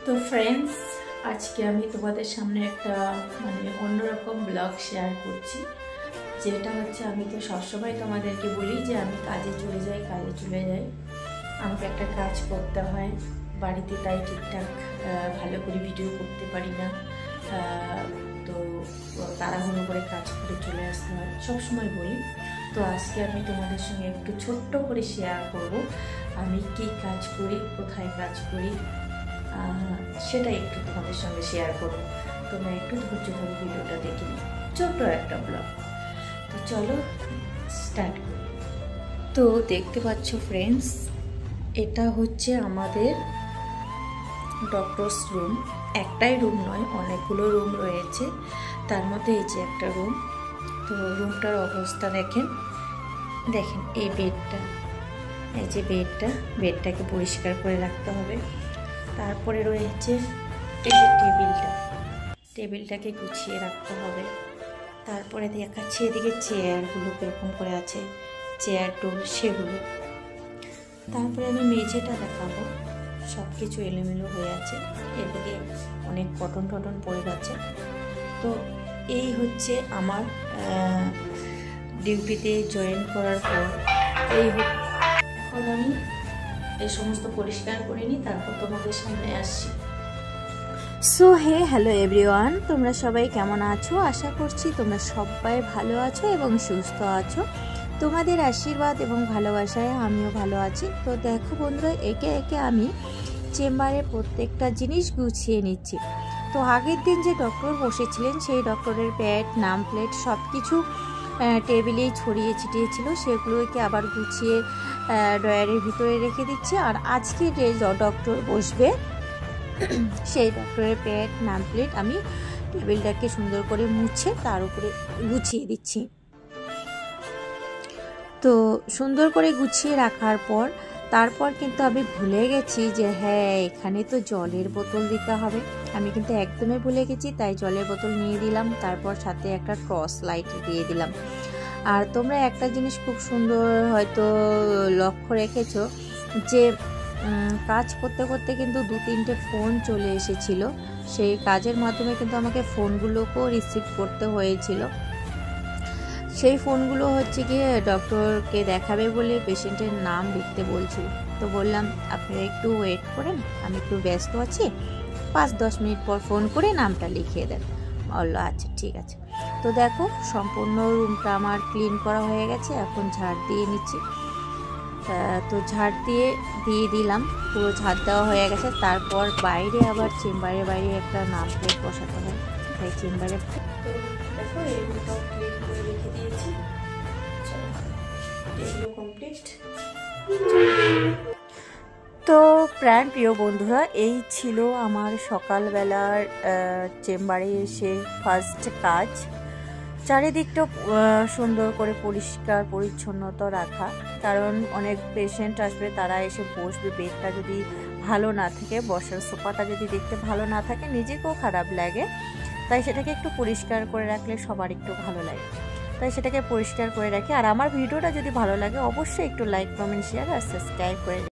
তো ফ্রেন্ডস, আজকে আমি তোমাদের সামনে একটা অন্যরকম ব্লগ শেয়ার করছি। যেটা হচ্ছে, আমি তো সবসময় তোমাদেরকে বলি যে আমি কাজে চলে যাই। আমাকে একটা কাজ করতে হয় বাড়িতে, তাই ঠিকঠাক ভালো করে ভিডিও করতে পারি না। তো তাড়াহুড়ো করে কাজ করে চলে আসতে হয়, সবসময় বলি। তো আজকে আমি তোমাদের সঙ্গে একটু ছোট্ট করে শেয়ার করব আমি কি কাজ করি, কোথায় কাজ করি, সেটা একটু তোমাদের সঙ্গে শেয়ার করবো। তোমরা একটু ধৈর্য ধরে ভিডিওটা দেখে নিও, ছোট্ট একটা ব্লগ। তো চলো স্টার্ট করি। তো দেখতে পাচ্ছ ফ্রেন্ডস, এটা হচ্ছে আমাদের ডক্টরস রুম। একটাই রুম নয়, অনেকগুলো রুম রয়েছে, তার মধ্যে এই যে একটা রুম। তো রুমটার অবস্থা দেখেন এই বেডটা, এই যে বেডটাকে পরিষ্কার করে রাখতে হবে। তারপরে রয়েছে এই যে টেবিলটাকে গুছিয়ে রাখতে হবে। তারপরে দেখাচ্ছি এদিকে চেয়ারগুলো কীরকম করে আছে, চেয়ার টুল সেগুলো। তারপরে আমি মেঝেটা দেখাবো, সব কিছু এলোমেলো হয়ে আছে, এদিকে অনেক কটন পড়ে গেছে। তো এই হচ্ছে আমার ডিউটিতে জয়েন করার পর এখন আমি এই সমস্ত পরিষ্কার করে নিই, তারপর তোমাদের সামনে আসছি। সো হ্যালো এভরিওয়ান, তোমরা সবাই কেমন আছো? আশা করছি তোমরা সবাই ভালো আছো এবং সুস্থ আছো। তোমাদের আশীর্বাদ এবং ভালোবাসায় আমিও ভালো আছি। তো দেখো বন্ধুরা, একে একে আমি চেম্বারে প্রত্যেকটা জিনিস গুছিয়ে নিচ্ছি। তো আগের দিন যে ডক্টর বসেছিলেন, সেই ডক্টরের প্যাড, নাম প্লেট সব কিছু টেবিলেই ছড়িয়ে ছিটিয়েছিল, সেগুলোকে আবার গুছিয়ে ড্রয়ারের ভিতরে রেখে দিচ্ছি। আর আজকে যে ডক্টর বসবে, সেই ডক্টরের প্যাড, নাম প্লেট আমি টেবিলটাকে সুন্দর করে মুছে তার উপরে গুছিয়ে দিচ্ছি। তো সুন্দর করে গুছিয়ে রাখার পর তারপর কিন্তু আমি ভুলে গেছি যে হ্যাঁ, এখানে তো জলের বোতল দিতে হবে। আমি কিন্তু একদমই ভুলে গেছি, তাই জলের বোতল নিয়ে দিলাম। তারপর সাথে একটা টর্চ লাইট দিয়ে দিলাম। আর তোমরা একটা জিনিস খুব সুন্দর হয়তো লক্ষ্য রেখেছো যে কাজ করতে করতে কিন্তু 2-3টে ফোন চলে এসেছিলো। সেই কাজের মাধ্যমে কিন্তু আমাকে ফোনগুলোকেও রিসিভ করতে হয়েছিল। সেই ফোনগুলো হচ্ছে গিয়ে ডক্টরকে দেখাবে বলে পেশেন্টের নাম লিখতে বলছিল। তো বললাম আপনারা একটু ওয়েট করেন, আমি একটু ব্যস্ত আছি, 5-10 মিনিট পর ফোন করে নামটা লিখিয়ে দেন। বললো আচ্ছা ঠিক আছে। তো দেখো, সম্পূর্ণ রুমটা আমার ক্লিন করা হয়ে গেছে, এখন ঝাড় দিয়ে নিচ্ছি। তো ঝাড় দিয়ে দিলাম, পুরো ঝাড় দেওয়া হয়ে গেছে। তারপর বাইরে আবার চেম্বারের বাইরে একটা নাম প্লেট বসাতে হয়, তাই চেম্বারে দেখো এই রুমটাও ক্লিন করে রেখে দিয়েছি। এগুলো কমপ্লিট। তো প্রিয় বন্ধুরা, এই ছিল আমার সকালবেলার চেম্বারে এসে ফার্স্ট কাজ। চারিদিকটা সুন্দর করে পরিষ্কার পরিচ্ছন্নতা রাখা, কারণ অনেক পেশেন্ট আসবে, তারা এসে বসবে। বেডটা যদি ভালো না থাকে, বসার সোফাটা যদি দেখতে ভালো না থাকে, নিজেকেও খারাপ লাগে। তাই সেটাকে একটু পরিষ্কার করে রাখলে সবার একটু ভালো লাগে, তাই সেটাকে পরিষ্কার করে রাখি। আর আমার ভিডিওটা যদি ভালো লাগে, অবশ্যই একটু লাইক, কমেন্ট, শেয়ার আর সাবস্ক্রাইব করে